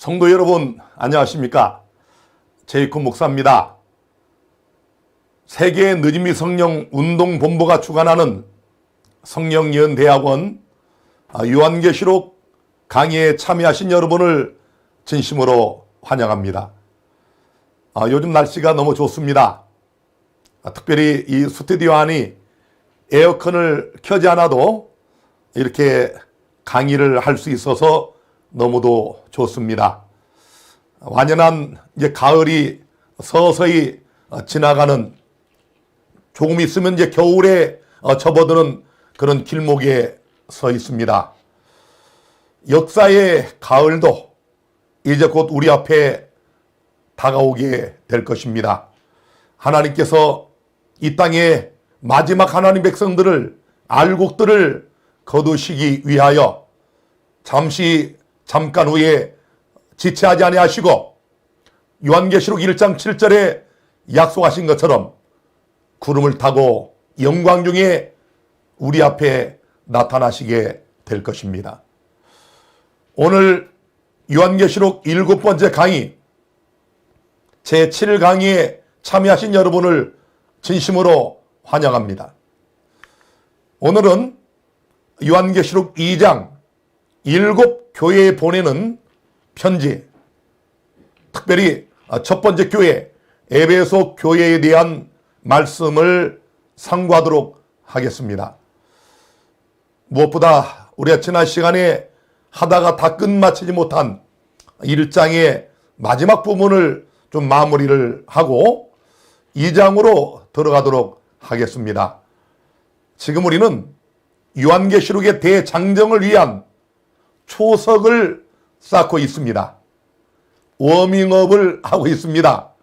성도 여러분 안녕하십니까? 제이콥 목사입니다. 세계 느지미 성령 운동본부가 주관하는 성령예언대학원 요한계시록 강의에 참여하신 여러분을 진심으로 환영합니다. 요즘 날씨가 너무 좋습니다. 특별히 이 스튜디오 안이 에어컨을 켜지 않아도 이렇게 강의를 할 수 있어서 너무도 좋습니다. 완연한 이제 가을이 서서히 지나가는, 조금 있으면 이제 겨울에 접어드는 그런 길목에 서 있습니다. 역사의 가을도 이제 곧 우리 앞에 다가오게 될 것입니다. 하나님께서 이 땅에 마지막 하나님 백성들을, 알곡들을 거두시기 위하여 잠깐 후에 지체하지 아니하시고 요한계시록 1장 7절에 약속하신 것처럼 구름을 타고 영광 중에 우리 앞에 나타나시게 될 것입니다. 오늘 요한계시록 7번째 강의, 제7강의에 참여하신 여러분을 진심으로 환영합니다. 오늘은 요한계시록 2장 7 교회에 보내는 편지, 특별히 첫 번째 교회 에베소 교회에 대한 말씀을 상고하도록 하겠습니다. 무엇보다 우리가 지난 시간에 하다가 다 끝마치지 못한 1장의 마지막 부분을 좀 마무리를 하고 2장으로 들어가도록 하겠습니다. 지금 우리는 요한계시록의 대장정을 위한 초석을 쌓고 있습니다. 워밍업을 하고 있습니다.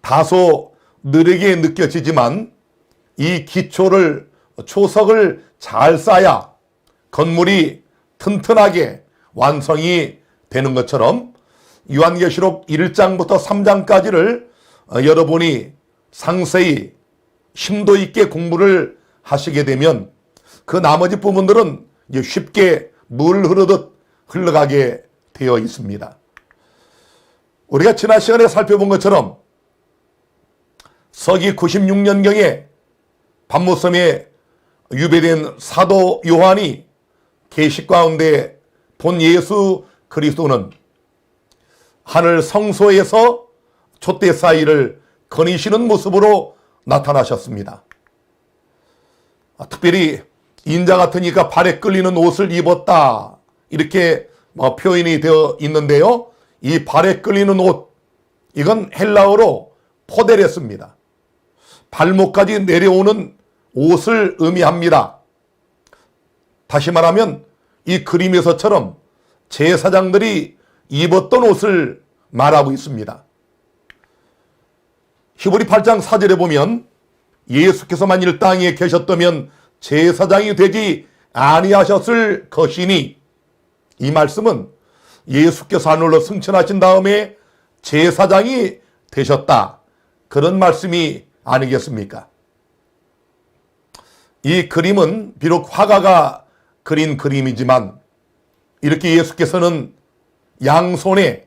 다소 느리게 느껴지지만 이 초석을 잘 쌓아야 건물이 튼튼하게 완성이 되는 것처럼 요한계시록 1장부터 3장까지를 여러분이 상세히 심도 있게 공부를 하시게 되면 그 나머지 부분들은 이제 쉽게 물 흐르듯 흘러가게 되어 있습니다. 우리가 지난 시간에 살펴본 것처럼 서기 96년경에 밤무섬에 유배된 사도 요한이 계시 가운데 본 예수 그리스도는 하늘 성소에서 촛대 사이를 거니시는 모습으로 나타나셨습니다. 특별히 인자 같으니까 발에 끌리는 옷을 입었다, 이렇게 표현이 되어 있는데요. 이 발에 끌리는 옷, 이건 헬라어로 포데레스입니다. 발목까지 내려오는 옷을 의미합니다. 다시 말하면 이 그림에서처럼 제사장들이 입었던 옷을 말하고 있습니다. 히브리 8장 4절에 보면 예수께서 만일 땅에 계셨다면 제사장이 되지 아니하셨을 것이니, 이 말씀은 예수께서 하늘로 승천하신 다음에 제사장이 되셨다, 그런 말씀이 아니겠습니까? 이 그림은 비록 화가가 그린 그림이지만 이렇게 예수께서는 양손에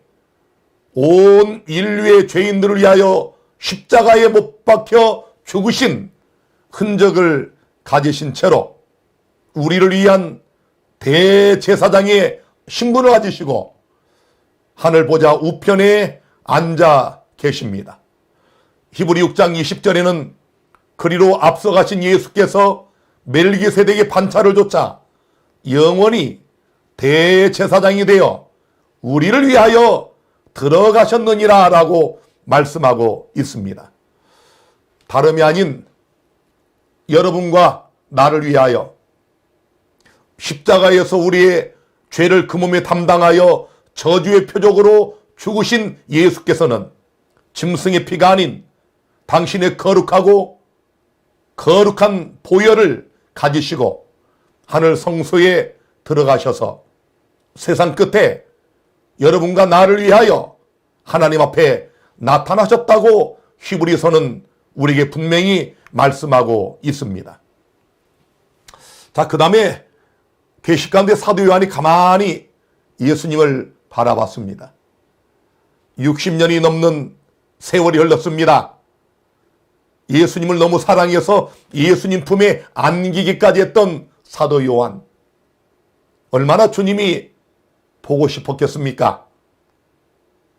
온 인류의 죄인들을 위하여 십자가에 못 박혀 죽으신 흔적을 가지신 채로 우리를 위한 대제사장의 신분을 가지시고 하늘 보좌 우편에 앉아 계십니다. 히브리 6장 20절에는 그리로 앞서가신 예수께서 멜기세덱의 반차를 좇아 영원히 대제사장이 되어 우리를 위하여 들어가셨느니라 라고 말씀하고 있습니다. 다름이 아닌 여러분과 나를 위하여 십자가에서 우리의 죄를 그 몸에 담당하여 저주의 표적으로 죽으신 예수께서는 짐승의 피가 아닌 당신의 거룩하고 거룩한 보혈을 가지시고 하늘 성소에 들어가셔서 세상 끝에 여러분과 나를 위하여 하나님 앞에 나타나셨다고 히브리서는 우리에게 분명히 말씀하고 있습니다. 자, 그 다음에 계시 가운데 사도 요한이 가만히 예수님을 바라봤습니다. 60년이 넘는 세월이 흘렀습니다. 예수님을 너무 사랑해서 예수님 품에 안기기까지 했던 사도 요한. 얼마나 주님이 보고 싶었겠습니까?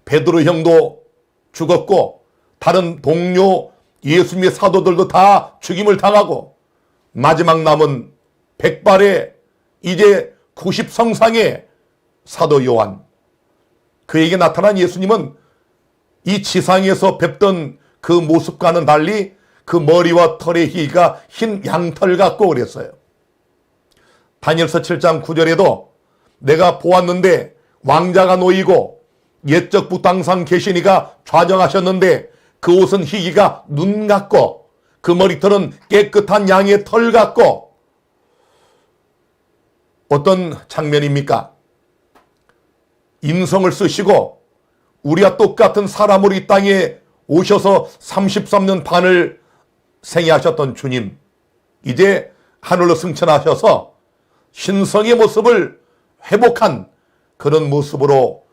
베드로 형도 죽었고 다른 동료 예수님의 사도들도 다 죽임을 당하고 마지막 남은 백발의 이제 90성상의 사도 요한. 그에게 나타난 예수님은 이 지상에서 뵙던 그 모습과는 달리 그 머리와 털의 희가 흰 양털 같고 그랬어요. 다니엘서 7장 9절에도 내가 보았는데 왕자가 놓이고 옛적부터 항상 계시니가 좌정하셨는데 그 옷은 희기가 눈 같고 그 머리털은 깨끗한 양의 털 같고. 어떤 장면입니까? 인성을 쓰시고 우리와 똑같은 사람으로 이 땅에 오셔서 33년 반을 생애하셨던 주님, 이제 하늘로 승천하셔서 신성의 모습을 회복한 그런 모습으로,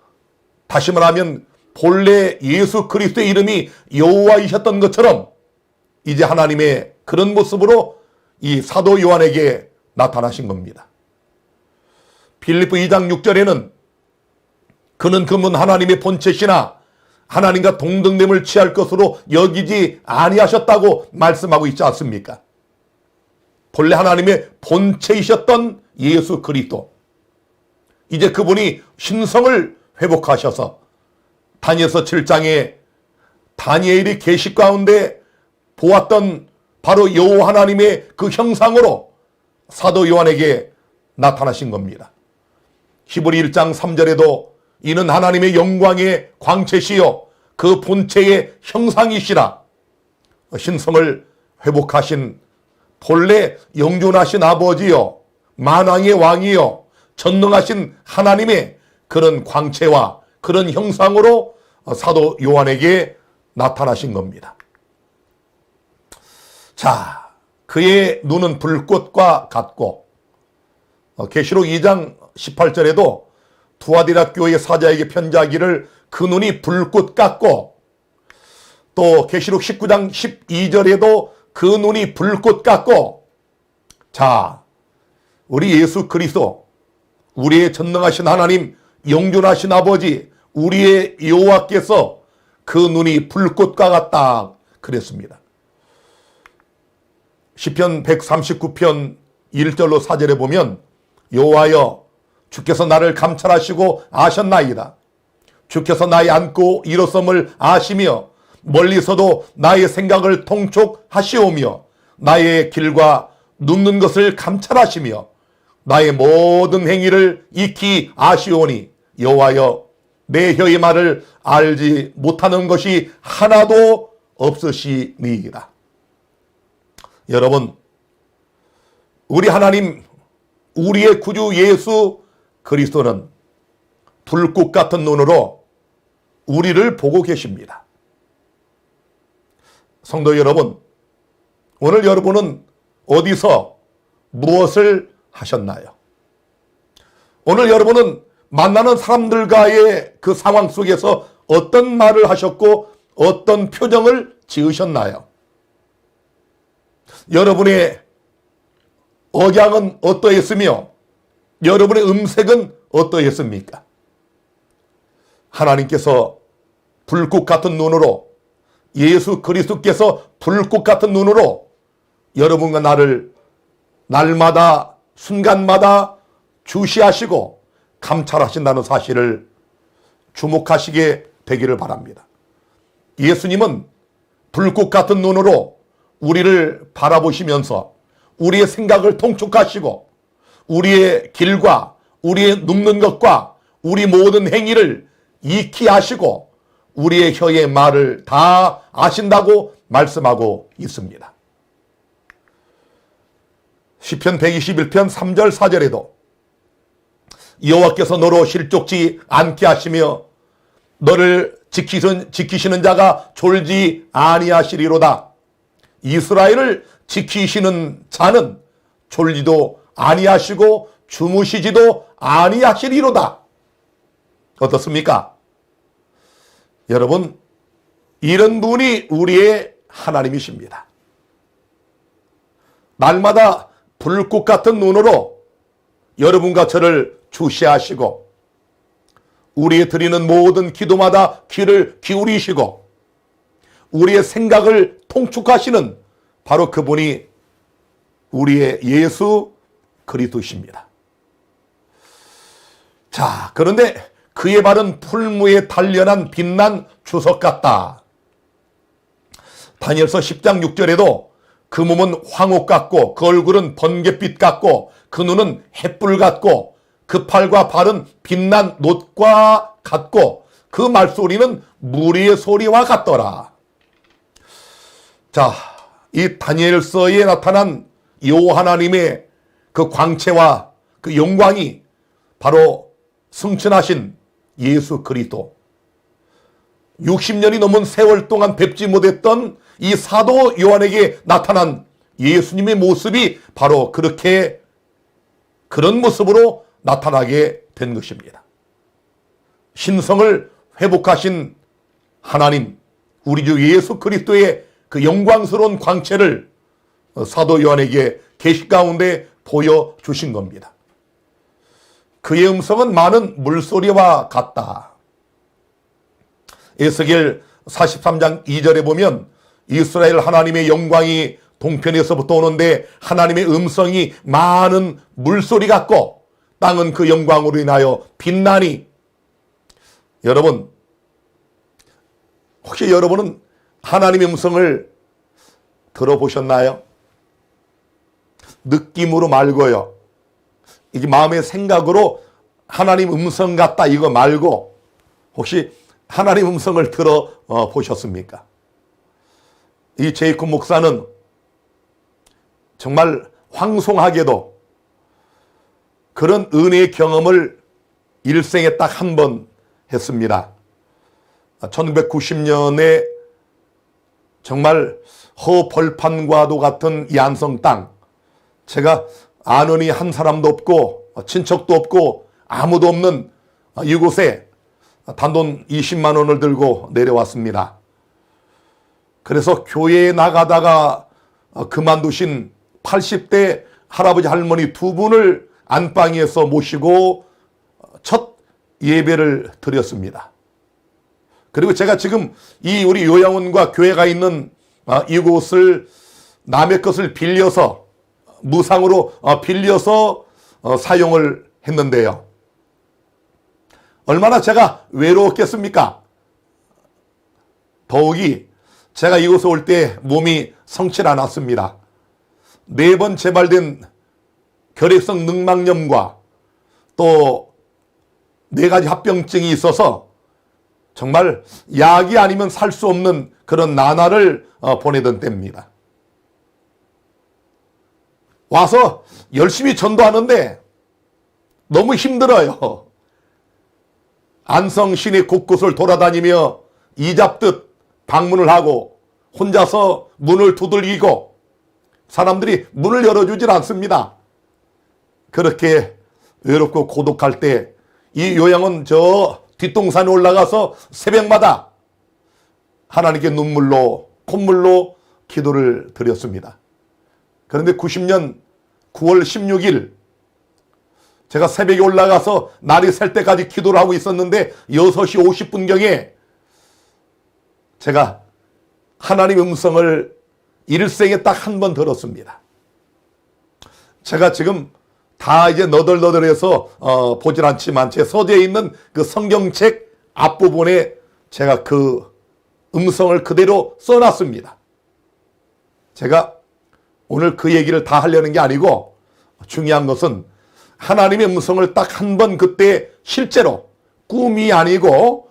다시 말하면 본래 예수 그리스도의 이름이 여호와이셨던 것처럼 이제 하나님의 그런 모습으로 이 사도 요한에게 나타나신 겁니다. 빌립보 2장 6절에는 그는 그분 하나님의 본체시나 하나님과 동등됨을 취할 것으로 여기지 아니하셨다고 말씀하고 있지 않습니까? 본래 하나님의 본체이셨던 예수 그리스도, 이제 그분이 신성을 회복하셔서 다니엘서 7장에 다니엘이 계시 가운데 보았던 바로 여호와 하나님의 그 형상으로 사도 요한에게 나타나신 겁니다. 히브리 1장 3절에도 이는 하나님의 영광의 광채시요 그 본체의 형상이시라. 신성을 회복하신 본래 영존하신 아버지요 만왕의 왕이요 전능하신 하나님의 그런 광채와 그런 형상으로 사도 요한에게 나타나신 겁니다. 자, 그의 눈은 불꽃과 같고, 계시록 2장 18절에도 두아디라 교회 사자에게 편지하기를 그 눈이 불꽃 같고, 또 계시록 19장 12절에도 그 눈이 불꽃 같고. 자, 우리 예수 그리스도, 우리의 전능하신 하나님, 영존하신 아버지, 우리의 여호와께서 그 눈이 불꽃과 같다 그랬습니다. 시편 139편 1절로 4절에 보면 여호와여 주께서 나를 감찰하시고 아셨나이다. 주께서 나의 앉고 일어섬을 아시며 멀리서도 나의 생각을 통촉하시오며 나의 길과 눕는 것을 감찰하시며 나의 모든 행위를 익히 아시오니 여호와여 내 혀의 말을 알지 못하는 것이 하나도 없으시니이다. 여러분, 우리 하나님, 우리의 구주 예수 그리스도는 불꽃 같은 눈으로 우리를 보고 계십니다. 성도 여러분, 오늘 여러분은 어디서 무엇을 하셨나요? 오늘 여러분은 만나는 사람들과의 그 상황 속에서 어떤 말을 하셨고 어떤 표정을 지으셨나요? 여러분의 억양은 어떠했으며 여러분의 음색은 어떠했습니까? 하나님께서 불꽃 같은 눈으로, 예수 그리스도께서 불꽃 같은 눈으로 여러분과 나를 날마다 순간마다 주시하시고 감찰하신다는 사실을 주목하시게 되기를 바랍니다. 예수님은 불꽃 같은 눈으로 우리를 바라보시면서 우리의 생각을 통촉하시고 우리의 길과 우리의 눕는 것과 우리 모든 행위를 익히 아시고 우리의 혀의 말을 다 아신다고 말씀하고 있습니다. 시편 121편 3절 4절에도 여호와께서 너로 실족지 않게 하시며 너를 지키시는 자가 졸지 아니하시리로다. 이스라엘을 지키시는 자는 졸지도 아니하시고 주무시지도 아니하시리로다. 어떻습니까? 여러분, 이런 분이 우리의 하나님이십니다. 날마다 불꽃 같은 눈으로 여러분과 저를 주시하시고 우리의 드리는 모든 기도마다 귀를 기울이시고 우리의 생각을 통축하시는 바로 그분이 우리의 예수 그리스도십니다. 자, 그런데 그의 발은 풀무에 단련한 빛난 주석 같다. 다니엘서 10장 6절에도 그 몸은 황옥 같고 그 얼굴은 번갯빛 같고 그 눈은 햇불 같고 그 팔과 발은 빛난 놋과 같고 그 말소리는 무리의 소리와 같더라. 자, 이 다니엘서에 나타난 요 하나님의 그 광채와 그 영광이 바로 승천하신 예수 그리스도, 60년이 넘은 세월 동안 뵙지 못했던 이 사도 요한에게 나타난 예수님의 모습이 바로 그렇게 그런 모습으로 나타나게 된 것입니다. 신성을 회복하신 하나님, 우리 주 예수 그리스도의 그 영광스러운 광채를 사도 요한에게 계시 가운데 보여주신 겁니다. 그의 음성은 많은 물소리와 같다. 에스겔 43장 2절에 보면 이스라엘 하나님의 영광이 동편에서부터 오는데 하나님의 음성이 많은 물소리 같고 땅은 그 영광으로 인하여 빛나니. 여러분, 혹시 여러분은 하나님의 음성을 들어보셨나요? 느낌으로 말고요. 이게 마음의 생각으로 하나님 음성 같다 이거 말고 혹시 하나님 음성을 들어보셨습니까? 이 제이콥 목사는 정말 황송하게도 그런 은혜의 경험을 일생에 딱 한 번 했습니다. 1990년에 정말 허벌판과도 같은 이 안성 땅, 제가 아는 이 한 사람도 없고 친척도 없고 아무도 없는 이곳에 단돈 20만 원을 들고 내려왔습니다. 그래서 교회에 나가다가 그만두신 80대 할아버지 할머니 두 분을 안방에서 모시고 첫 예배를 드렸습니다. 그리고 제가 지금 이 우리 요양원과 교회가 있는 이곳을 남의 것을 빌려서 무상으로 빌려서 사용을 했는데요. 얼마나 제가 외로웠겠습니까? 더욱이 제가 이곳에 올 때 몸이 성치 않았습니다. 4번 재발된 결핵성 늑막염과 또 4가지 합병증이 있어서 정말 약이 아니면 살 수 없는 그런 나날을 보내던 때입니다. 와서 열심히 전도하는데 너무 힘들어요. 안성 시내 곳곳을 돌아다니며 이잡듯 방문을 하고 혼자서 문을 두들기고 사람들이 문을 열어주질 않습니다. 그렇게 외롭고 고독할 때 이 요양원 저 뒷동산에 올라가서 새벽마다 하나님께 눈물로 콧물로 기도를 드렸습니다. 그런데 90년 9월 16일 제가 새벽에 올라가서 날이 셀 때까지 기도를 하고 있었는데 6시 50분경에 제가 하나님의 음성을 일생에 딱 한 번 들었습니다. 제가 지금 다 이제 너덜너덜해서 보질 않지만 제 서재에 있는 그 성경책 앞부분에 제가 그 음성을 그대로 써놨습니다. 제가 오늘 그 얘기를 다 하려는 게 아니고 중요한 것은 하나님의 음성을 딱 한 번 그때 실제로 꿈이 아니고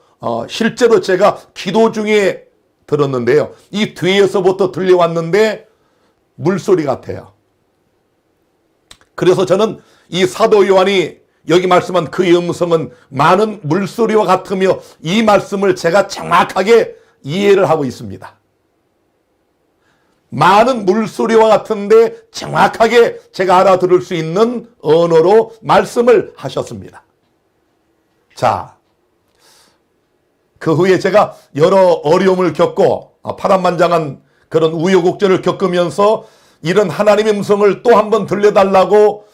실제로 제가 기도 중에 들었는데요. 이 뒤에서부터 들려왔는데 물소리 같아요. 그래서 저는 이 사도 요한이 여기 말씀한 그의 음성은 많은 물소리와 같으며 이 말씀을 제가 정확하게 이해를 하고 있습니다. 많은 물소리와 같은데 정확하게 제가 알아들을 수 있는 언어로 말씀을 하셨습니다. 자, 그 후에 제가 여러 어려움을 겪고 파란만장한 그런 우여곡절을 겪으면서 이런 하나님의 음성을 또 한 번 들려달라고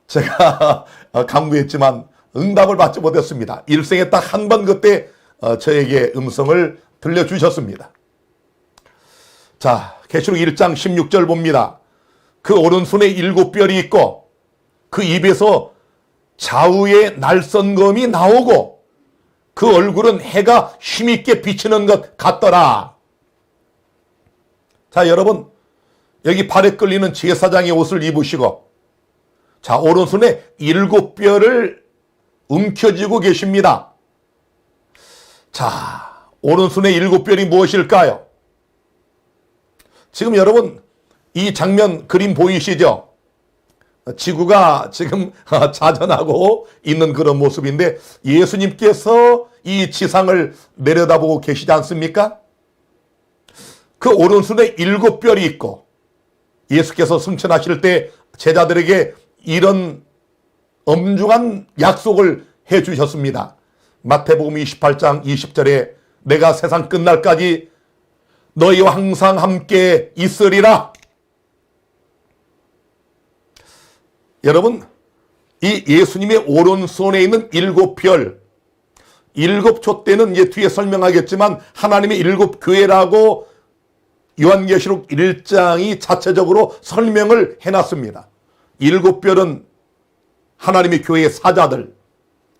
제가 강구했지만 응답을 받지 못했습니다. 일생에 딱 한 번 그때 저에게 음성을 들려주셨습니다. 자, 계시록 1장 16절 봅니다. 그 오른손에 7뼈리 있고 그 입에서 좌우의 날선검이 나오고 그 얼굴은 해가 힘있게 비치는 것 같더라. 자, 여러분, 여기 발에 끌리는 제사장의 옷을 입으시고, 자, 오른손에 7뼈를 움켜쥐고 계십니다. 자, 오른손에 7뼈이 무엇일까요? 지금 여러분, 이 장면 그림 보이시죠? 지구가 지금 자전하고 있는 그런 모습인데 예수님께서 이 지상을 내려다보고 계시지 않습니까? 그 오른손에 7뼈이 있고 예수께서 승천하실 때 제자들에게 이런 엄중한 약속을 해 주셨습니다. 마태복음 28장 20절에 내가 세상 끝날까지 너희와 항상 함께 있으리라. 여러분, 이 예수님의 오른손에 있는 7별, 7조 때는 이제 뒤에 설명하겠지만 하나님의 7교회라고 요한계시록 1장이 자체적으로 설명을 해놨습니다. 7별은 하나님의 교회의 사자들,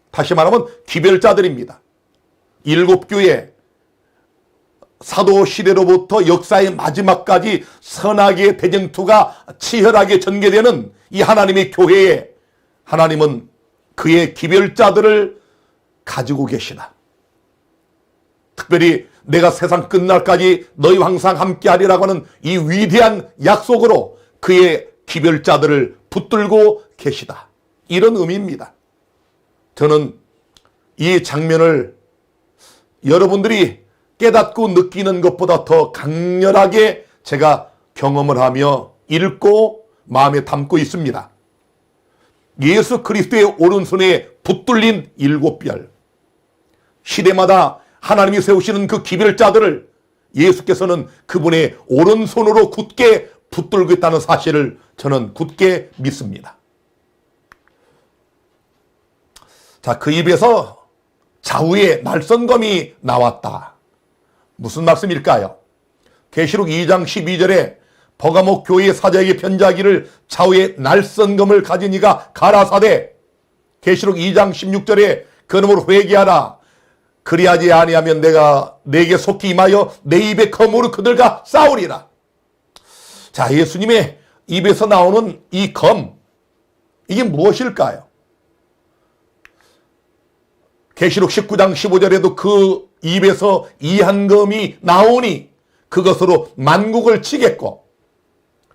다시 말하면 기별자들입니다. 7교회, 사도 시대로부터 역사의 마지막까지 선악의 대쟁투가 치열하게 전개되는 이 하나님의 교회에 하나님은 그의 기별자들을 가지고 계시다. 특별히 내가 세상 끝날까지 너희와 항상 함께하리라고 하는 이 위대한 약속으로 그의 기별자들을 붙들고 계시다. 이런 의미입니다. 저는 이 장면을 여러분들이 깨닫고 느끼는 것보다 더 강렬하게 제가 경험을 하며 읽고 마음에 담고 있습니다. 예수 그리스도의 오른손에 붙들린 7별, 시대마다 하나님이 세우시는 그 기별자들을 예수께서는 그분의 오른손으로 굳게 붙들고 있다는 사실을 저는 굳게 믿습니다. 자, 그 입에서 좌우에 날선검이 나왔다. 무슨 말씀일까요? 계시록 2장 12절에 버가목 교회의 사자에게 편지하기를 좌우에 날선검을 가진 이가 가라사대, 계시록 2장 16절에 그놈을 회개하라. 그리하지 아니하면 내가 내게 속히 임하여 내 입의 검으로 그들과 싸우리라. 자, 예수님의 입에서 나오는 이 검, 이게 무엇일까요? 계시록 19장 15절에도 그 입에서 이한검이 나오니 그것으로 만국을 치겠고,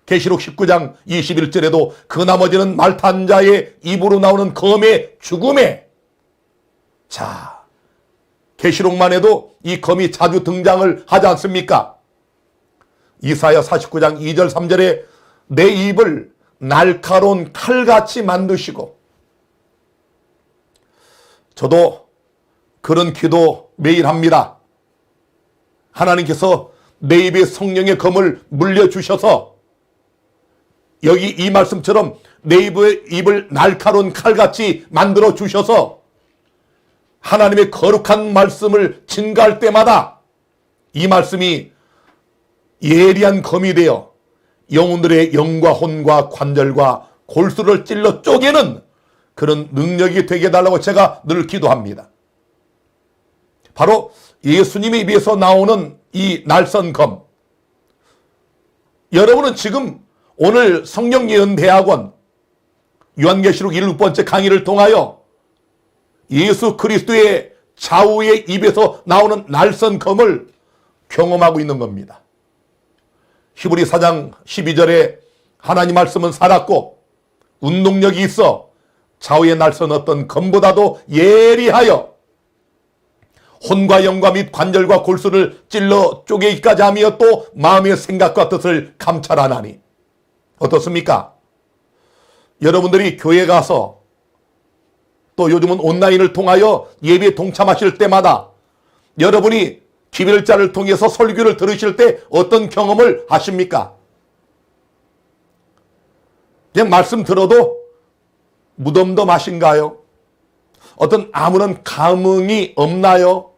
계시록 19장 21절에도 그 나머지는 말탄 자의 입으로 나오는 검의 죽음에, 자, 계시록만 해도 이 검이 자주 등장을 하지 않습니까? 이사야 49장 2절 3절에 내 입을 날카로운 칼같이 만드시고, 저도 그런 기도 매일 합니다. 하나님께서 내 입에 성령의 검을 물려주셔서 여기 이 말씀처럼 내 입을 날카로운 칼같이 만들어 주셔서 하나님의 거룩한 말씀을 증가할 때마다 이 말씀이 예리한 검이 되어 영혼들의 영과 혼과 관절과 골수를 찔러 쪼개는 그런 능력이 되게 해달라고 제가 늘 기도합니다. 바로 예수님의 입에서 나오는 이 날선검, 여러분은 지금 오늘 성령예언대학원 요한계시록 7번째 강의를 통하여 예수 그리스도의 좌우의 입에서 나오는 날선검을 경험하고 있는 겁니다. 히브리 4장 12절에 하나님 말씀은 살았고 운동력이 있어 좌우의 날선 어떤 검보다도 예리하여 혼과 영과 및 관절과 골수를 찔러 쪼개기까지 하며 또 마음의 생각과 뜻을 감찰하나니. 어떻습니까? 여러분들이 교회 가서 또 요즘은 온라인을 통하여 예배에 동참하실 때마다 여러분이 기별자를 통해서 설교를 들으실 때 어떤 경험을 하십니까? 그냥 말씀 들어도 무덤덤하신가요? 어떤 아무런 감흥이 없나요?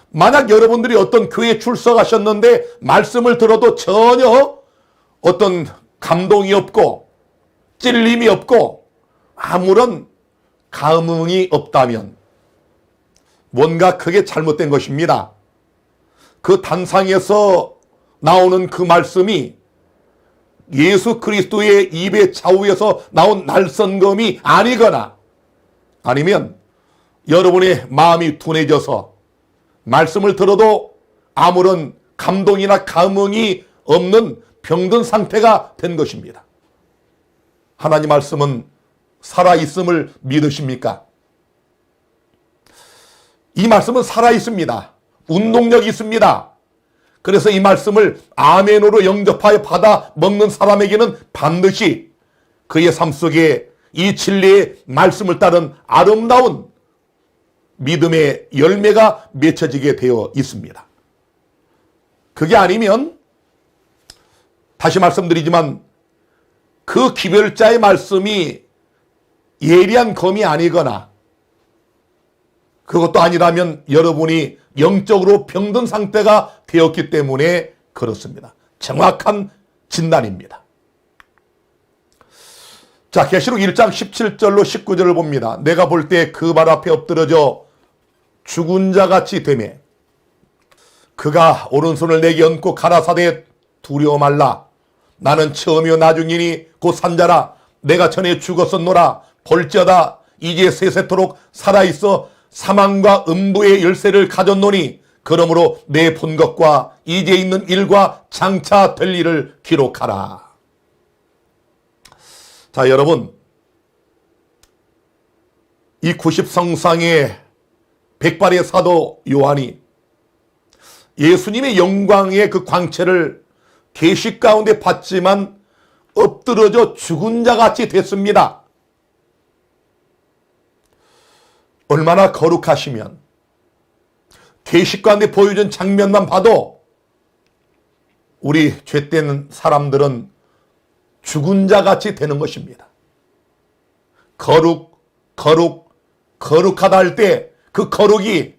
만약 여러분들이 어떤 교회에 출석하셨는데 말씀을 들어도 전혀 어떤 감동이 없고 찔림이 없고 아무런 감흥이 없다면 뭔가 크게 잘못된 것입니다. 그 단상에서 나오는 그 말씀이 예수 그리스도의 입의 좌우에서 나온 날선검이 아니거나 아니면 여러분의 마음이 둔해져서 말씀을 들어도 아무런 감동이나 감흥이 없는 병든 상태가 된 것입니다. 하나님 말씀은 살아있음을 믿으십니까? 이 말씀은 살아있습니다. 운동력이 있습니다. 그래서 이 말씀을 아멘으로 영접하여 받아 먹는 사람에게는 반드시 그의 삶 속에 이 진리의 말씀을 따른 아름다운 믿음의 열매가 맺혀지게 되어 있습니다. 그게 아니면 다시 말씀드리지만 그 기별자의 말씀이 예리한 검이 아니거나 그것도 아니라면 여러분이 영적으로 병든 상태가 되었기 때문에 그렇습니다. 정확한 진단입니다. 자, 계시록 1장 17절로 19절을 봅니다. 내가 볼 때 그 발 앞에 엎드러져 죽은 자같이 되매 그가 오른손을 내게 얹고 가라사대 두려워 말라. 나는 처음이요 나중이니 곧 산자라. 내가 전에 죽었었노라. 볼지어다 이제 세세토록 살아있어 사망과 음부의 열쇠를 가졌노니 그러므로 내 본 것과 이제 있는 일과 장차 될 일을 기록하라. 자, 여러분, 이 90성상의 백발의 사도 요한이 예수님의 영광의 그 광채를 계시 가운데 봤지만 엎드러져 죽은 자같이 됐습니다. 얼마나 거룩하시면 계시 가운데 보여준 장면만 봐도 우리 죄된 사람들은 죽은 자같이 되는 것입니다. 거룩하다 할 때 그 거룩이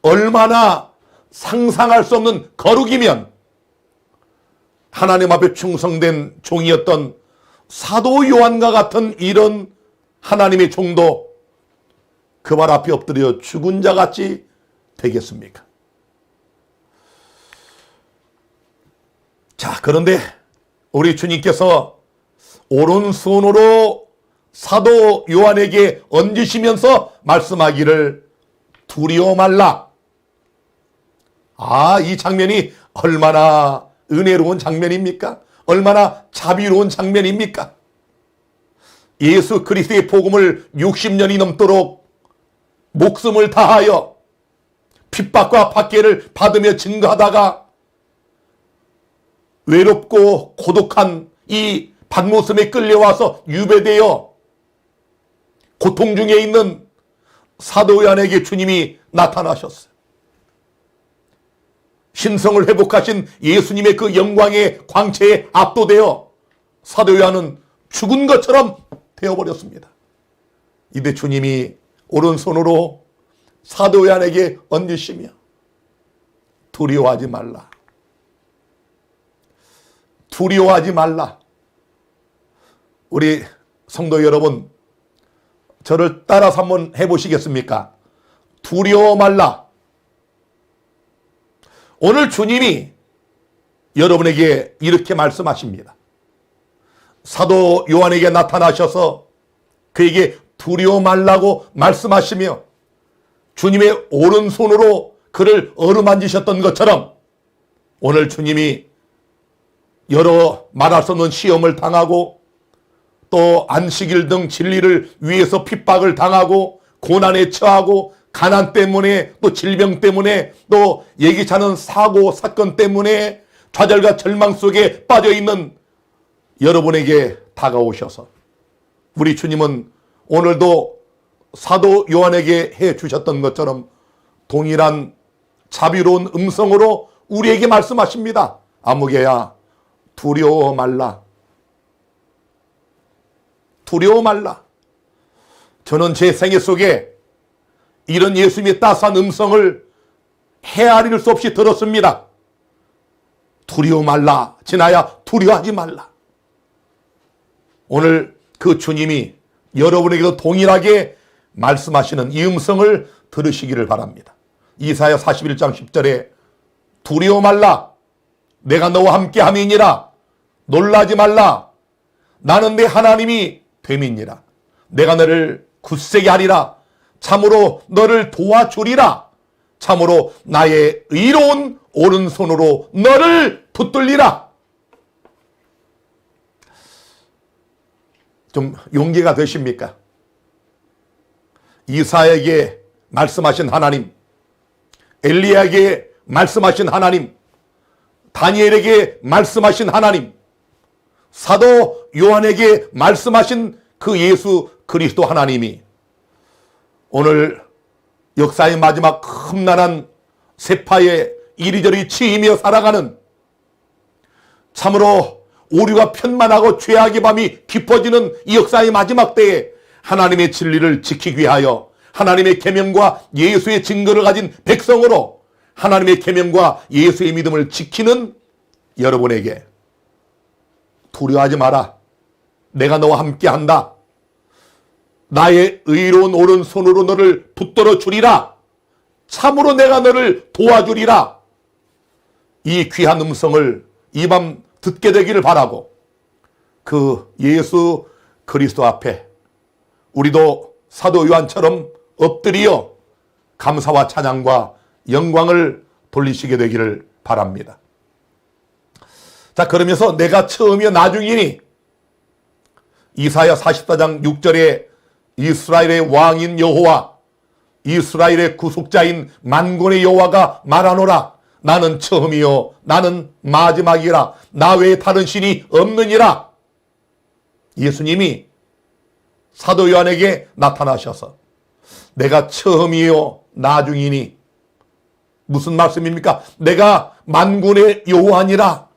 얼마나 상상할 수 없는 거룩이면 하나님 앞에 충성된 종이었던 사도 요한과 같은 이런 하나님의 종도 그 발 앞에 엎드려 죽은 자같이 되겠습니까? 자, 그런데 우리 주님께서 오른손으로 사도 요한에게 얹으시면서 말씀하기를 두려워 말라. 아, 이 장면이 얼마나 은혜로운 장면입니까? 얼마나 자비로운 장면입니까? 예수 그리스도의 복음을 60년이 넘도록 목숨을 다하여 핍박과 박해를 받으며 증거하다가 외롭고 고독한 이 받모섬에 끌려와서 유배되어 고통 중에 있는 사도 요한에게 주님이 나타나셨어요. 신성을 회복하신 예수님의 그 영광의 광채에 압도되어 사도 요한은 죽은 것처럼 되어버렸습니다. 이때 주님이 오른손으로 사도 요한에게 얹으시며 두려워하지 말라. 두려워하지 말라. 우리 성도 여러분, 저를 따라서 한번 해보시겠습니까? 두려워 말라. 오늘 주님이 여러분에게 이렇게 말씀하십니다. 사도 요한에게 나타나셔서 그에게 두려워 말라고 말씀하시며 주님의 오른손으로 그를 어루만지셨던 것처럼 오늘 주님이 여러 말할 수 없는 시험을 당하고 또 안식일 등 진리를 위해서 핍박을 당하고 고난에 처하고 가난 때문에 또 질병 때문에 또 예기치 않은 사고 사건 때문에 좌절과 절망 속에 빠져있는 여러분에게 다가오셔서 우리 주님은 오늘도 사도 요한에게 해 주셨던 것처럼 동일한 자비로운 음성으로 우리에게 말씀하십니다. 아무개야, 두려워 말라. 두려워 말라. 저는 제 생애 속에 이런 예수님의 따스한 음성을 헤아릴 수 없이 들었습니다. 두려워 말라. 진아야, 두려워하지 말라. 오늘 그 주님이 여러분에게도 동일하게 말씀하시는 이 음성을 들으시기를 바랍니다. 이사야 41장 10절에 두려워 말라. 내가 너와 함께 함이니라. 놀라지 말라. 나는 내 하나님이 됨이니라. 내가 너를 굳세게 하리라. 참으로 너를 도와주리라. 참으로 나의 의로운 오른손으로 너를 붙들리라. 좀 용기가 되십니까? 이사야에게 말씀하신 하나님, 엘리야에게 말씀하신 하나님, 다니엘에게 말씀하신 하나님, 사도 요한에게 말씀하신 그 예수 그리스도 하나님이 오늘 역사의 마지막 험난한 세파에 이리저리 치이며 살아가는, 참으로 오류가 편만하고 죄악의 밤이 깊어지는 이 역사의 마지막 때에 하나님의 진리를 지키기 위하여 하나님의 계명과 예수의 증거를 가진 백성으로 하나님의 계명과 예수의 믿음을 지키는 여러분에게 두려워하지 마라. 내가 너와 함께 한다. 나의 의로운 오른손으로 너를 붙들어 주리라. 참으로 내가 너를 도와주리라. 이 귀한 음성을 이 밤 듣게 되기를 바라고, 그 예수 그리스도 앞에 우리도 사도 요한처럼 엎드려 감사와 찬양과 영광을 돌리시게 되기를 바랍니다. 자, 그러면서 내가 처음이요 나중이니, 이사야 44장 6절에 이스라엘의 왕인 여호와, 이스라엘의 구속자인 만군의 여호와가 말하노라. 나는 처음이요 나는 마지막이라. 나 외에 다른 신이 없느니라. 예수님이 사도 요한에게 나타나셔서 내가 처음이요 나중이니, 무슨 말씀입니까? 내가 만군의 여호와니라.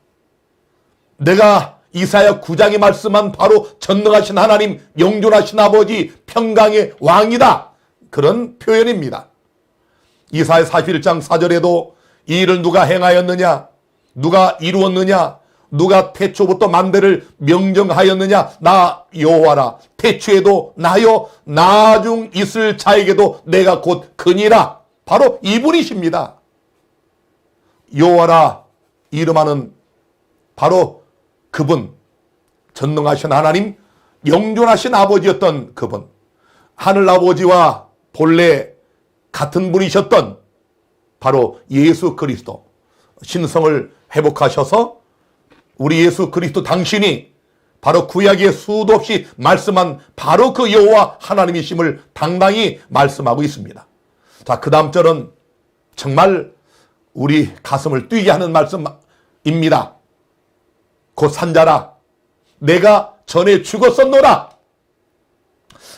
내가 이사야 9장에 말씀한 바로 전능하신 하나님, 영존하신 아버지, 평강의 왕이다. 그런 표현입니다. 이사야 41장 4절에도 이 일을 누가 행하였느냐? 누가 이루었느냐? 누가 태초부터 만대를 명정하였느냐? 나 여호와라. 태초에도 나요, 나중 있을 자에게도 내가 곧 그니라. 바로 이분이십니다. 여호와라 이름하는 바로 그분, 전능하신 하나님, 영존하신 아버지였던 그분, 하늘아버지와 본래 같은 분이셨던 바로 예수 그리스도, 신성을 회복하셔서 우리 예수 그리스도 당신이 바로 구약에 수도 없이 말씀한 바로 그 여호와 하나님이심을 당당히 말씀하고 있습니다. 자, 그 다음 절은 정말 우리 가슴을 뛰게 하는 말씀입니다. 곧 산자라, 내가 전에 죽었었노라.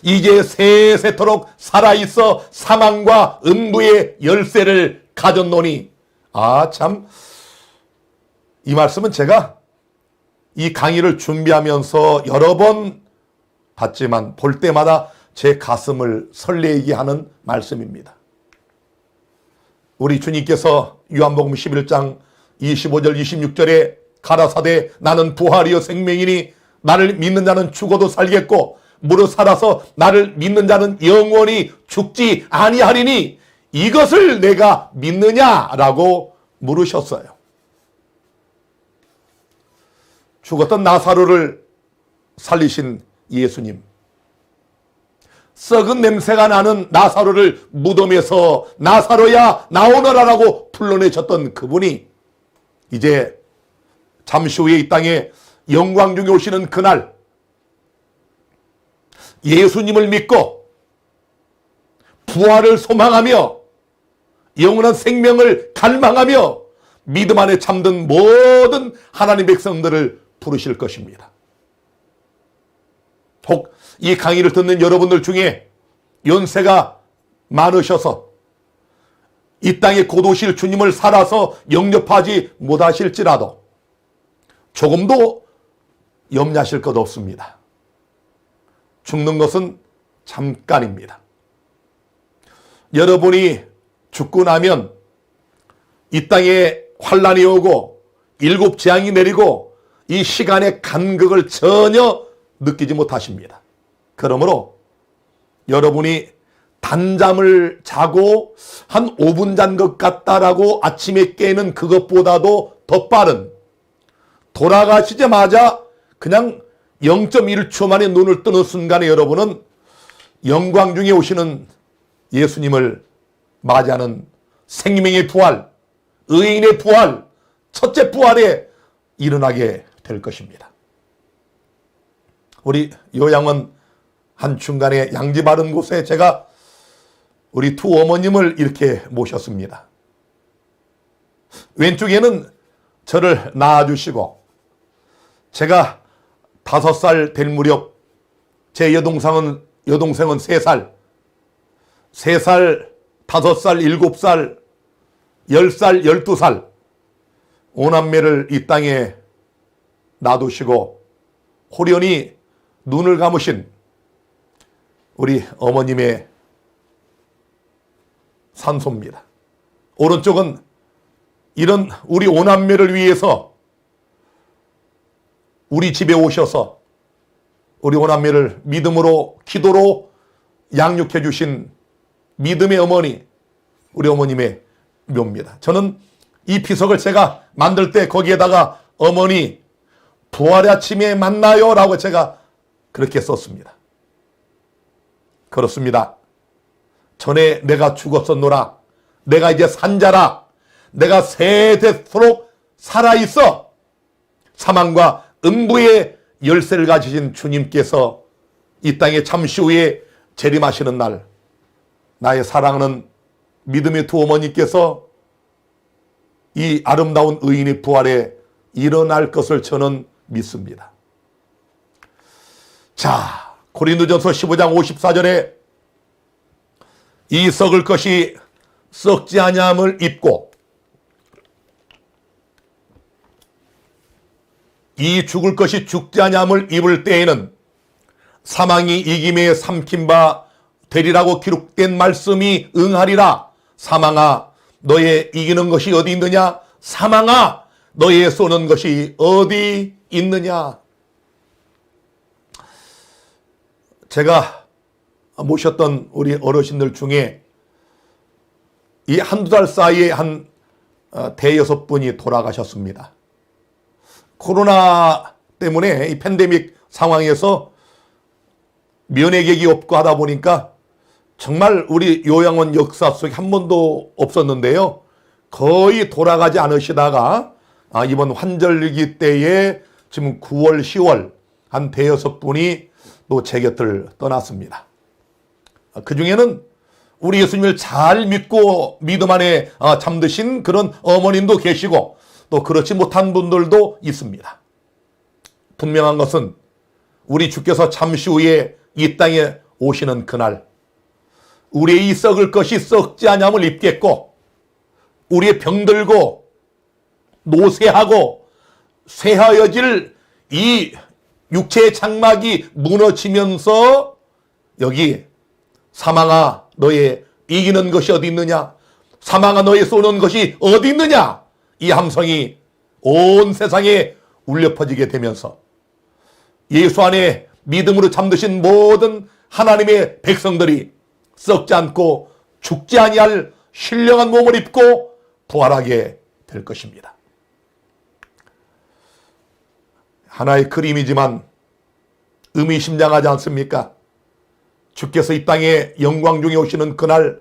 이제 세세토록 살아있어 사망과 음부의 열쇠를 가졌노니. 아, 참, 이 말씀은 제가 이 강의를 준비하면서 여러 번 봤지만 볼 때마다 제 가슴을 설레게 하는 말씀입니다. 우리 주님께서 요한복음 11장 25절 26절에 가라사대 나는 부활이요 생명이니 나를 믿는 자는 죽어도 살겠고 무릇 살아서 나를 믿는 자는 영원히 죽지 아니하리니 이것을 내가 믿느냐라고 물으셨어요. 죽었던 나사로를 살리신 예수님, 썩은 냄새가 나는 나사로를 무덤에서 나사로야 나오너라라고 불러내셨던 그분이 이제 잠시 후에 이 땅에 영광 중에 오시는 그날 예수님을 믿고 부활을 소망하며 영원한 생명을 갈망하며 믿음 안에 잠든 모든 하나님 백성들을 부르실 것입니다. 혹 이 강의를 듣는 여러분들 중에 연세가 많으셔서 이 땅에 곧 오실 주님을 살아서 영접하지 못하실지라도 조금도 염려하실 것 없습니다. 죽는 것은 잠깐입니다. 여러분이 죽고 나면 이 땅에 환란이 오고 일곱 재앙이 내리고 이 시간의 간극을 전혀 느끼지 못하십니다. 그러므로 여러분이 단잠을 자고 한 5분 잔 것 같다라고 아침에 깨는 그것보다도 더 빠른, 돌아가시자마자 그냥 0.1초 만에 눈을 뜨는 순간에 여러분은 영광 중에 오시는 예수님을 맞이하는 생명의 부활, 의인의 부활, 첫째 부활에 일어나게 될 것입니다. 우리 요양원 한 중간에 양지 바른 곳에 제가 우리 두 어머님을 이렇게 모셨습니다. 왼쪽에는 저를 낳아주시고 제가 5살 될 무렵 제 여동생은 3살, 3살, 5살, 7살, 10살, 12살 오남매를 이 땅에 놔두시고 호련히 눈을 감으신 우리 어머님의 산소입니다. 오른쪽은 이런 우리 오남매를 위해서 우리 집에 오셔서 우리 오남매를 믿음으로 기도로 양육해 주신 믿음의 어머니, 우리 어머님의 묘입니다. 저는 이 비석을 제가 만들 때 거기에다가 어머니 부활의 아침에 만나요 라고 제가 그렇게 썼습니다. 그렇습니다. 전에 내가 죽었었노라, 내가 이제 산자라, 내가 세대토록 살아있어. 사망과 음부의 열쇠를 가지신 주님께서 이 땅에 잠시 후에 재림하시는 날, 나의 사랑하는 믿음의 두 어머니께서 이 아름다운 의인의 부활에 일어날 것을 저는 믿습니다. 자, 고린도전서 15장 54절에 이 썩을 것이 썩지 아니함을 입고 이 죽을 것이 죽지 아니함을 입을 때에는 사망이 이김에 삼킨 바 되리라고 기록된 말씀이 응하리라. 사망아 너의 이기는 것이 어디 있느냐? 사망아 너의 쏘는 것이 어디 있느냐? 제가 모셨던 우리 어르신들 중에 이 한두 달 사이에 한 대여섯 분이 돌아가셨습니다. 코로나 때문에 이 팬데믹 상황에서 면회객이 없고 하다 보니까 정말 우리 요양원 역사 속에 한 번도 없었는데요. 거의 돌아가지 않으시다가 이번 환절기 때에 지금 9월, 10월 한 대여섯 분이 또 제 곁을 떠났습니다. 그 중에는 우리 예수님을 잘 믿고 믿음 안에 잠드신 그런 어머님도 계시고 또 그렇지 못한 분들도 있습니다. 분명한 것은 우리 주께서 잠시 후에 이 땅에 오시는 그날 우리의 이 썩을 것이 썩지 아니함을 입겠고 우리의 병들고 노쇠하고 쇠하여질 이 육체의 장막이 무너지면서 여기 사망아 너의 이기는 것이 어디 있느냐? 사망아 너의 쏘는 것이 어디 있느냐? 이 함성이 온 세상에 울려 퍼지게 되면서 예수 안에 믿음으로 잠드신 모든 하나님의 백성들이 썩지 않고 죽지 아니할 신령한 몸을 입고 부활하게 될 것입니다. 하나의 그림이지만 의미심장하지 않습니까? 주께서 이 땅에 영광 중에 오시는 그날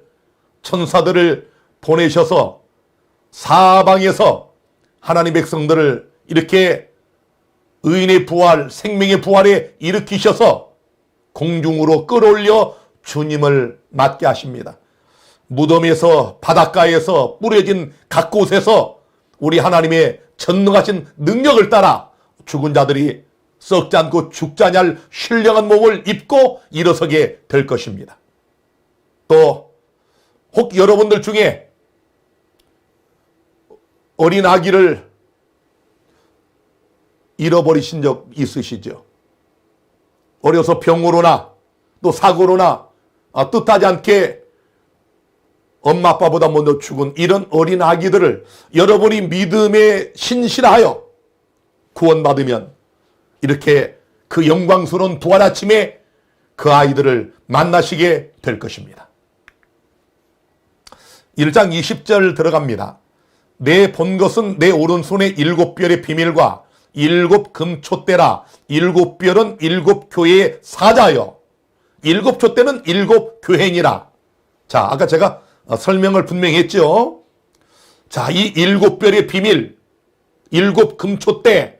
천사들을 보내셔서 사방에서 하나님 백성들을 이렇게 의인의 부활, 생명의 부활에 일으키셔서 공중으로 끌어올려 주님을 맞게 하십니다. 무덤에서 바닷가에서 뿌려진 각 곳에서 우리 하나님의 전능하신 능력을 따라 죽은 자들이 썩지 않고 죽지 아니할 신령한 몸을 입고 일어서게 될 것입니다. 또 혹 여러분들 중에 어린 아기를 잃어버리신 적 있으시죠? 어려서 병으로나 또 사고로나 뜻하지 않게 엄마 아빠보다 먼저 죽은 이런 어린 아기들을 여러분이 믿음에 신실하여 구원받으면 이렇게 그 영광스러운 부활 아침에 그 아이들을 만나시게 될 것입니다. 1장 20절 들어갑니다. 내 본 것은 내 오른손의 7별의 비밀과 7 금촛대라. 7별은 7 교회의 사자여 7 촛대는 7 교회니라. 자, 아까 제가 설명을 분명히 했죠. 자, 이 7별의 비밀, 7 금촛대,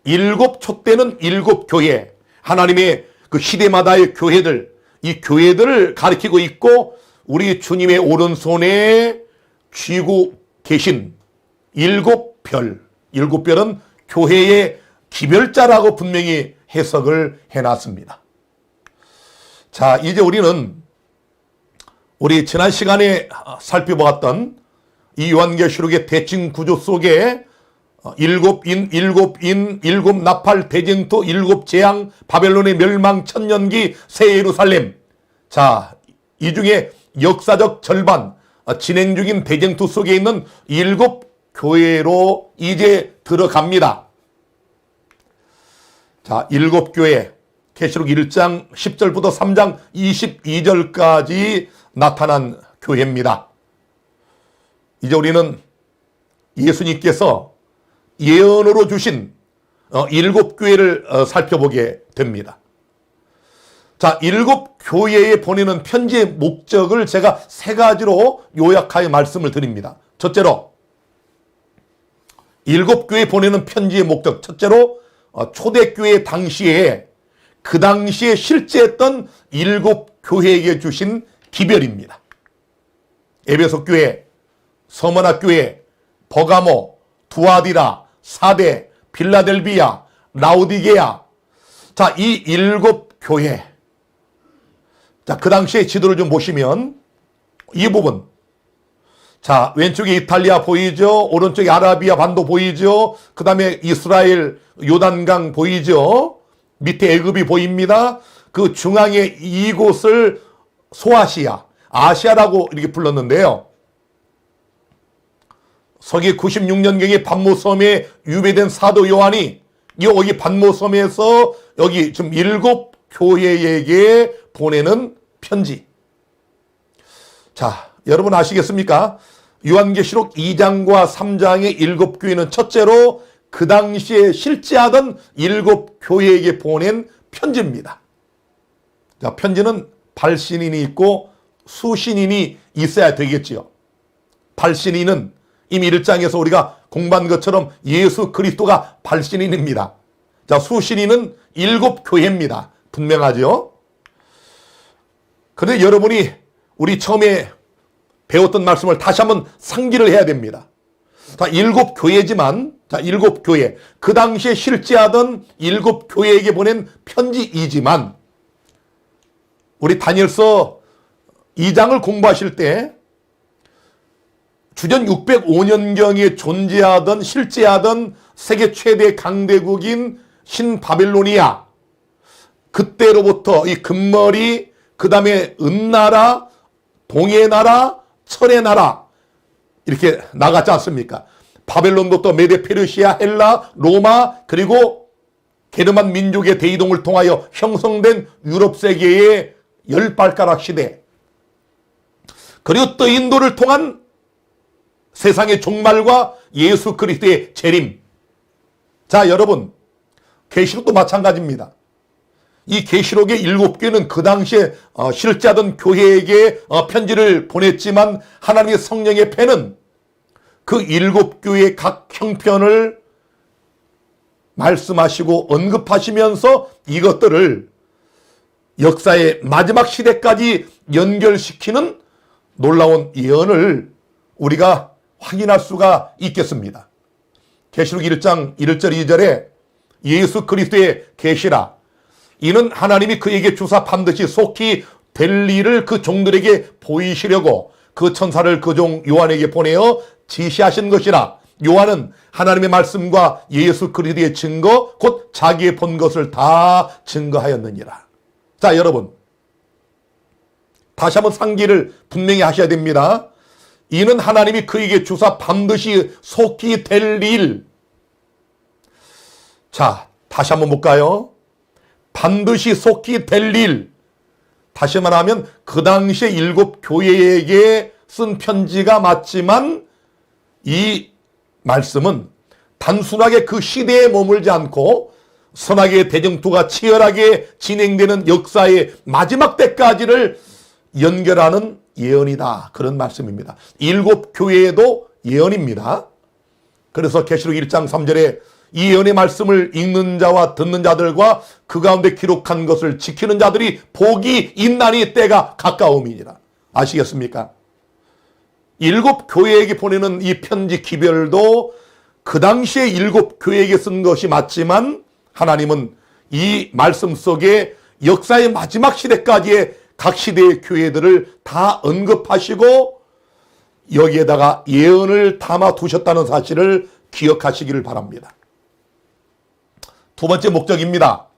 7 촛대는 7 교회, 하나님의 그 시대마다의 교회들, 이 교회들을 가리키고 있고 우리 주님의 오른손에 쥐고 계신 7별, 7별은 교회의 기별자라고 분명히 해석을 해놨습니다. 자, 이제 우리는 우리 지난 시간에 살펴보았던 이 요한계시록의 대칭 구조 속에 7인, 7인, 7 나팔, 대쟁투, 7 재앙, 바벨론의 멸망, 천년기, 새 예루살렘. 자, 이 중에 역사적 절반, 진행 중인 대쟁투 속에 있는 7 교회로 이제 들어갑니다. 자, 7 교회, 계시록 1장 10절부터 3장 22절까지 나타난 교회입니다. 이제 우리는 예수님께서 예언으로 주신 7 교회를 살펴보게 됩니다. 자, 7 교회에 보내는 편지의 목적을 제가 3가지로 요약하여 말씀을 드립니다. 첫째로 7 교회에 보내는 편지의 목적. 첫째로 초대교회 당시에 그 당시에 실제했던 7 교회에게 주신 기별입니다. 에베소 교회, 서머나 교회, 버가모, 두아디라, 사대, 빌라델비아, 라우디게아. 자, 이 7 교회. 자, 그 당시에 지도를 좀 보시면 이 부분. 자, 왼쪽에 이탈리아 보이죠? 오른쪽에 아라비아 반도 보이죠? 그 다음에 이스라엘 요단강 보이죠? 밑에 애굽이 보입니다. 그 중앙에 이곳을 소아시아, 아시아라고 이렇게 불렀는데요. 서기 96년경에 pat모섬에 유배된 사도 요한이 여기 pat모섬에서 여기 지금 7 교회에게 보내는 편지. 자, 여러분 아시겠습니까? 요한계시록 2장과 3장의 7 교회는 첫째로 그 당시에 실제하던 7 교회에게 보낸 편지입니다. 자, 편지는 발신인이 있고 수신인이 있어야 되겠지요. 발신인은 이미 1장에서 우리가 공부한 것처럼 예수 그리스도가 발신인입니다. 자, 수신인은 7 교회입니다. 분명하죠? 그런데 여러분이 우리 처음에 배웠던 말씀을 다시 한번 상기를 해야 됩니다. 자, 7 교회지만, 자, 7 교회. 그 당시에 실제하던 7 교회에게 보낸 편지이지만, 우리 다니엘서 2장을 공부하실 때, 주전 605년경에 존재하던, 실제하던 세계 최대 강대국인 신바벨로니아, 그때로부터 이 금머리, 그 다음에 은나라, 동해나라, 철의나라 이렇게 나갔지 않습니까? 바벨론도 또 메데 페르시아, 헬라, 로마 그리고 게르만 민족의 대이동을 통하여 형성된 유럽 세계의 10발가락 시대, 그리고 또 인도를 통한 세상의 종말과 예수 그리스도의 재림. 자, 여러분, 계시록도 마찬가지입니다. 이 계시록의 7 교회는 그 당시에 실제하던 교회에게 편지를 보냈지만 하나님의 성령의 펜은 그 7 교회의 각 형편을 말씀하시고 언급하시면서 이것들을 역사의 마지막 시대까지 연결시키는 놀라운 예언을 우리가 확인할 수가 있겠습니다. 계시록 1장 1절 2절에 예수 그리스도의 계시라, 이는 하나님이 그에게 주사 반드시 속히 될 일을 그 종들에게 보이시려고 그 천사를 그 종 요한에게 보내어 지시하신 것이라. 요한은 하나님의 말씀과 예수 그리스도의 증거 곧 자기의 본 것을 다 증거하였느니라. 자, 여러분 다시 한번 상기를 분명히 하셔야 됩니다. 이는 하나님이 그에게 주사 반드시 속히 될 일. 자, 다시 한번 볼까요? 반드시 속히 될 일. 다시 말하면 그 당시에 7 교회에게 쓴 편지가 맞지만 이 말씀은 단순하게 그 시대에 머물지 않고 선악의 대쟁투가 치열하게 진행되는 역사의 마지막 때까지를 연결하는 예언이다. 그런 말씀입니다. 7 교회에도 예언입니다. 그래서 계시록 1장 3절에 이 예언의 말씀을 읽는 자와 듣는 자들과 그 가운데 기록한 것을 지키는 자들이 복이 있나니 때가 가까움이니라. 아시겠습니까? 7 교회에게 보내는 이 편지 기별도 그 당시에 7 교회에게 쓴 것이 맞지만 하나님은 이 말씀 속에 역사의 마지막 시대까지의 각 시대의 교회들을 다 언급하시고 여기에다가 예언을 담아 두셨다는 사실을 기억하시기를 바랍니다. 두 번째 목적입니다.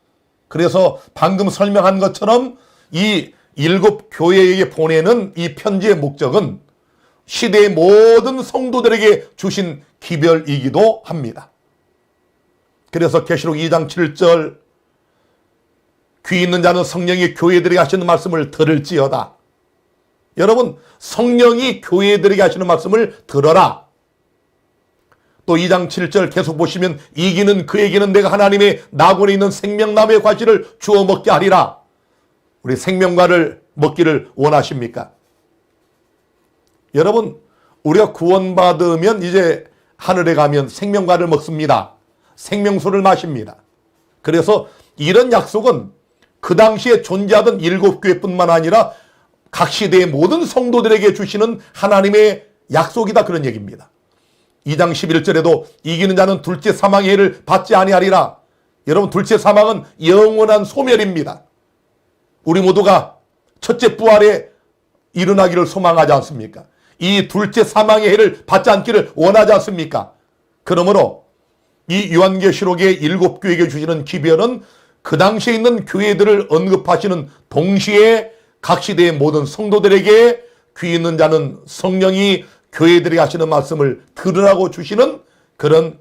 그래서 방금 설명한 것처럼 이 7 교회에게 보내는 이 편지의 목적은 시대의 모든 성도들에게 주신 기별이기도 합니다. 그래서 계시록 2장 7절 귀 있는 자는 성령이 교회들에게 하시는 말씀을 들을지어다. 여러분, 성령이 교회들에게 하시는 말씀을 들어라. 또 2장 7절 계속 보시면 이기는 그에게는 내가 하나님의 낙원에 있는 생명나무의 과실을 주어 먹게 하리라. 우리 생명과를 먹기를 원하십니까? 여러분, 우리가 구원받으면 이제 하늘에 가면 생명과를 먹습니다. 생명수를 마십니다. 그래서 이런 약속은 그 당시에 존재하던 7 교회뿐만 아니라 각 시대의 모든 성도들에게 주시는 하나님의 약속이다, 그런 얘기입니다. 2장 11절에도 이기는 자는 둘째 사망의 해를 받지 아니하리라. 여러분, 둘째 사망은 영원한 소멸입니다. 우리 모두가 첫째 부활에 일어나기를 소망하지 않습니까? 이 둘째 사망의 해를 받지 않기를 원하지 않습니까? 그러므로 이 요한계시록의 7 교회에게 주시는 기별은 그 당시에 있는 교회들을 언급하시는 동시에 각 시대의 모든 성도들에게 귀 있는 자는 성령이 교회들에게 하시는 말씀을 들으라고 주시는 그런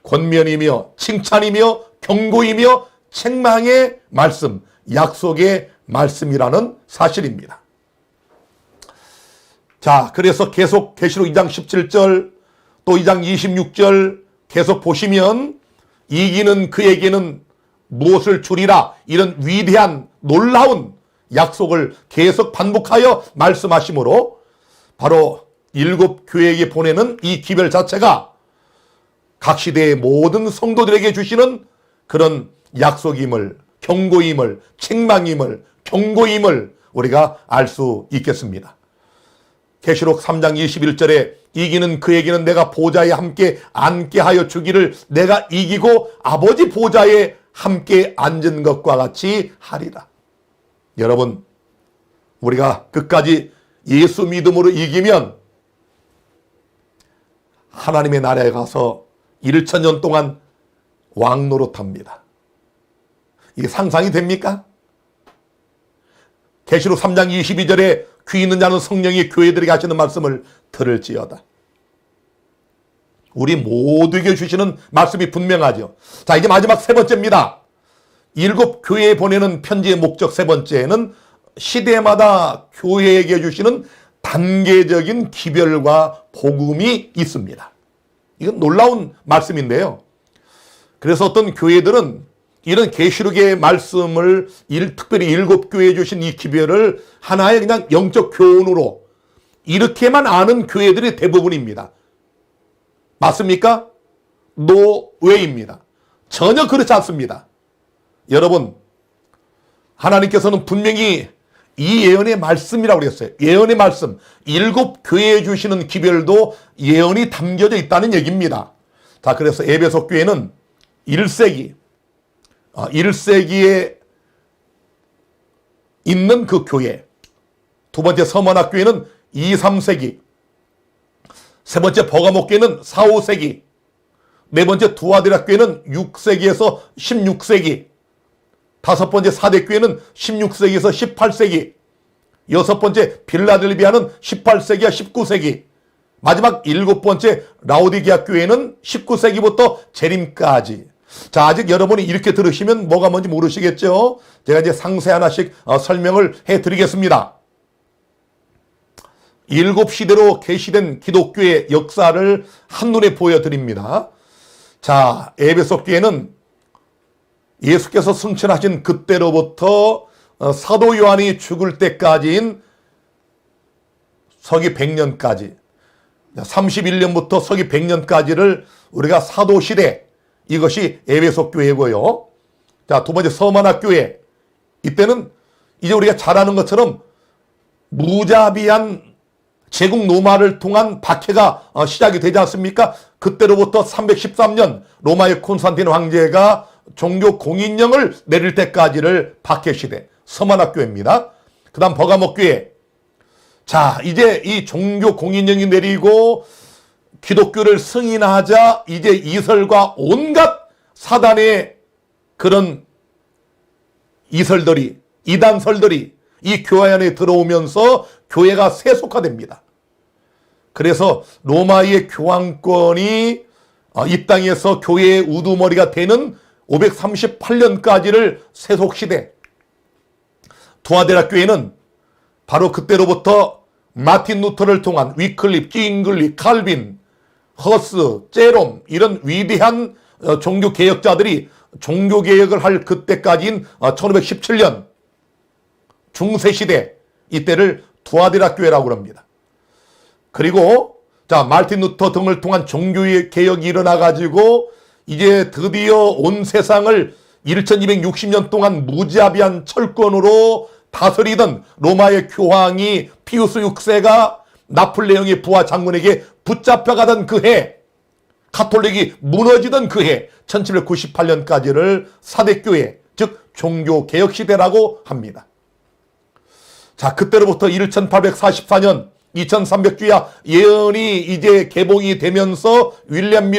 권면이며 칭찬이며 경고이며 책망의 말씀, 약속의 말씀이라는 사실입니다. 자, 그래서 계속 계시록 2장 17절 또 2장 26절 계속 보시면 이기는 그에게는 무엇을 주리라, 이런 위대한 놀라운 약속을 계속 반복하여 말씀하시므로 바로 7 교회에게 보내는 이 기별 자체가 각 시대의 모든 성도들에게 주시는 그런 약속임을, 경고임을, 책망임을, 경고임을 우리가 알 수 있겠습니다. 계시록 3장 21절에 이기는 그에게는 내가 보좌에 함께 앉게 하여 주기를 내가 이기고 아버지 보좌에 함께 앉은 것과 같이 하리라. 여러분, 우리가 끝까지 예수 믿음으로 이기면 하나님의 나라에 가서 1000년 동안 왕노릇합니다. 이게 상상이 됩니까? 계시록 3장 22절에 귀 있는 자는 성령이 교회들에게 하시는 말씀을 들을지어다. 우리 모두에게 주시는 말씀이 분명하죠. 자, 이제 마지막 세 번째입니다. 7 교회에 보내는 편지의 목적 세 번째는 시대마다 교회에게 주시는 단계적인 기별과 복음이 있습니다. 이건 놀라운 말씀인데요. 그래서 어떤 교회들은 이런 계시록의 말씀을 특별히 7 교회에 주신 이 기별을 하나의 그냥 영적 교훈으로 이렇게만 아는 교회들이 대부분입니다. 맞습니까? 노웨이입니다. 전혀 그렇지 않습니다. 여러분, 하나님께서는 분명히 이 예언의 말씀이라고 그랬어요. 예언의 말씀, 7 교회에 주시는 기별도 예언이 담겨져 있다는 얘기입니다. 자, 그래서 에베소 교회는 1세기에 있는 그 교회, 두 번째 서머나 교회는 2, 3세기, 세 번째 버가모 교회는 4, 5세기. 네 번째 두아디라 교회는 6세기에서 16세기. 다섯 번째 사대 교회는 16세기에서 18세기. 여섯 번째 빌라델비아는 18세기와 19세기. 마지막 일곱 번째 라오디게아 교회는 19세기부터 재림까지. 자, 아직 여러분이 이렇게 들으시면 뭐가 뭔지 모르시겠죠? 제가 이제 상세 하나씩 설명을 해드리겠습니다. 일곱 시대로 계시된 기독교의 역사를 한눈에 보여드립니다. 자, 에베소 교회는 예수께서 승천하신 그때로부터 사도 요한이 죽을 때까지인 서기 100년까지, 31년부터 서기 100년까지를 우리가 사도시대, 이것이 에베소 교회고요. 자, 두 번째 서머나 교회. 이때는 이제 우리가 잘 아는 것처럼 무자비한 제국 로마를 통한 박해가 시작이 되지 않습니까? 그때로부터 313년 로마의 콘스탄틴 황제가 종교 공인령을 내릴 때까지를 박해시대, 서머나 교회입니다. 그 다음 버가모 교회. 자, 이제 이 종교 공인령이 내리고 기독교를 승인하자 이제 이설과 온갖 사단의 그런 이설들이, 이단설들이 이 교회 안에 들어오면서 교회가 세속화됩니다. 그래서 로마의 교황권이 이 땅에서 교회의 우두머리가 되는 538년까지를 세속시대. 두아데라 교회는 바로 그때로부터 마틴 루터를 통한 위클립, 깅글리, 칼빈, 허스, 제롬 이런 위대한 종교개혁자들이 종교개혁을 할 그때까지인 1517년 중세시대, 이때를 두아데라 교회라고 합니다. 그리고 자, 마틴 루터 등을 통한 종교개혁이 일어나가지고 이제 드디어 온 세상을 1260년 동안 무자비한 철권으로 다스리던 로마의 교황이 피우스 6세가 나폴레옹의 부하 장군에게 붙잡혀가던 그 해, 가톨릭이 무너지던 그 해 1798년까지를 사대교회, 즉 종교개혁시대라고 합니다. 자, 그때로부터 1844년 2300주야 예언이 이제 개봉이 되면서 윌리엄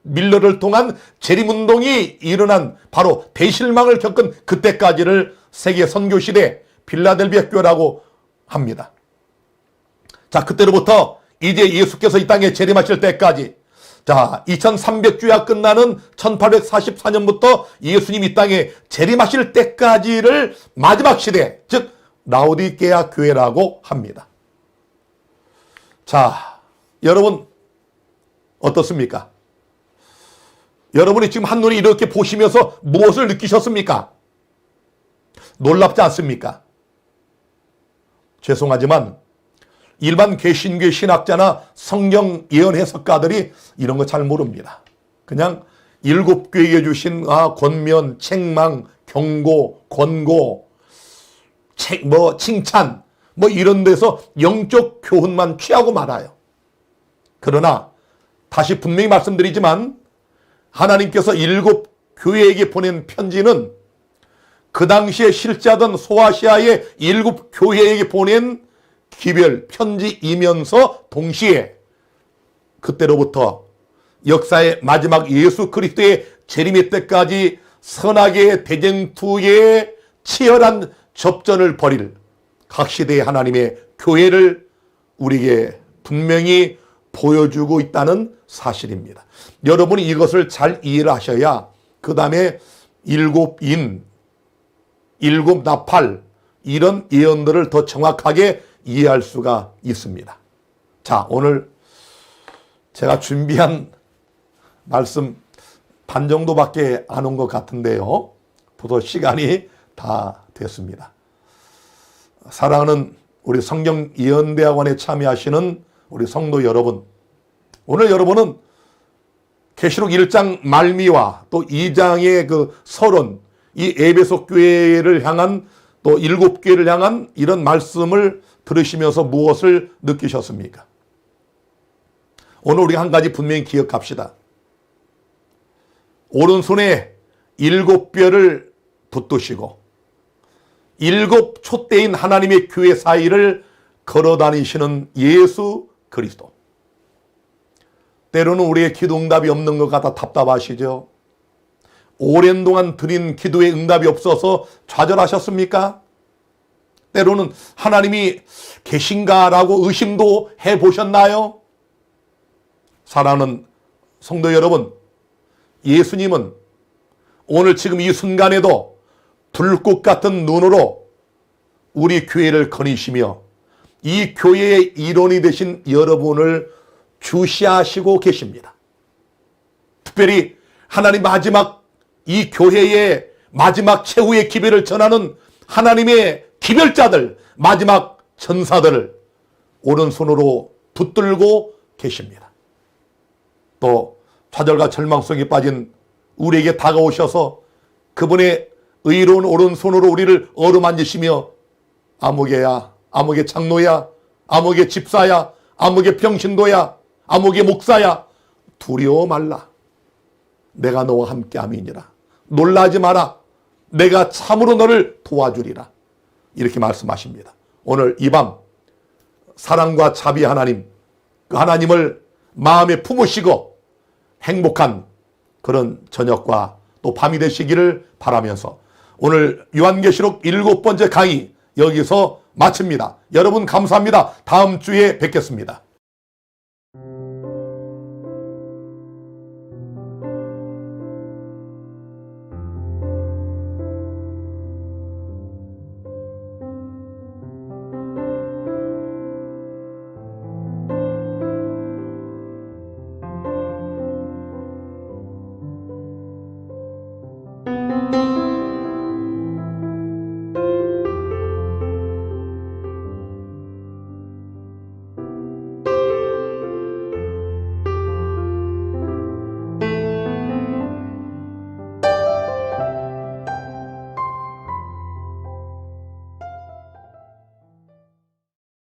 밀러를 통한 재림운동이 일어난 바로 대실망을 겪은 그때까지를 세계 선교시대 필라델비아 교회라고 합니다. 자, 그때로부터 이제 예수께서 이 땅에 재림하실 때까지, 자, 2300주야 끝나는 1844년부터 예수님 이 땅에 재림하실 때까지를 마지막 시대, 즉 라오디게아 교회라고 합니다. 자, 여러분 어떻습니까? 여러분이 지금 한눈에 이렇게 보시면서 무엇을 느끼셨습니까? 놀랍지 않습니까? 죄송하지만 일반 개신교 신학자나 성경 예언 해석가들이 이런 거 잘 모릅니다. 그냥 일곱 교회에 주신 권면, 책망, 경고, 권고, 칭찬 이런 데서 영적 교훈만 취하고 말아요. 그러나 다시 분명히 말씀드리지만 하나님께서 일곱 교회에게 보낸 편지는 그 당시에 실제하던 소아시아의 일곱 교회에게 보낸 기별 편지이면서 동시에 그때로부터 역사의 마지막 예수 그리스도의 재림의 때까지 선악의 대쟁투에 치열한 접전을 벌일 각 시대의 하나님의 교회를 우리에게 분명히 보여주고 있다는 사실입니다. 여러분이 이것을 잘 이해를 하셔야 그 다음에 일곱 인, 일곱 나팔 이런 예언들을 더 정확하게 이해할 수가 있습니다. 자, 오늘 제가 준비한 말씀 반 정도밖에 안 온 것 같은데요. 벌써 시간이 다 됐습니다. 사랑하는 우리 성경 예언대학원에 참여하시는 우리 성도 여러분, 오늘 여러분은 계시록 1장 말미와 또 2장의 그 서론, 이 에베소 교회를 향한 또 일곱 교회를 향한 이런 말씀을 들으시면서 무엇을 느끼셨습니까? 오늘 우리 한 가지 분명히 기억합시다. 오른손에 일곱 뼈를 붙드시고 일곱 촛대인 하나님의 교회 사이를 걸어 다니시는 예수 그리스도. 때로는 우리의 기도 응답이 없는 것 같아 답답하시죠? 오랜 동안 드린 기도의 응답이 없어서 좌절하셨습니까? 때로는 하나님이 계신가라고 의심도 해보셨나요? 사랑하는 성도 여러분, 예수님은 오늘 지금 이 순간에도 불꽃 같은 눈으로 우리 교회를 거니시며 이 교회의 일원이 되신 여러분을 주시하시고 계십니다. 특별히 하나님 마지막 이 교회의 마지막 최후의 기별을 전하는 하나님의 기별자들, 마지막 전사들을 오른손으로 붙들고 계십니다. 또 좌절과 절망성에 빠진 우리에게 다가오셔서 그분의 의로운 오른손으로 우리를 어루만지시며 아무개야, 아무개 장로야, 아무개 집사야, 아무개 평신도야, 아무개 목사야, 두려워 말라. 내가 너와 함께함이니라. 놀라지 마라. 내가 참으로 너를 도와주리라. 이렇게 말씀하십니다. 오늘 이 밤 사랑과 자비 하나님, 그 하나님을 마음에 품으시고 행복한 그런 저녁과 또 밤이 되시기를 바라면서 오늘 요한계시록 7번째 강의 여기서 마칩니다. 여러분 감사합니다. 다음 주에 뵙겠습니다.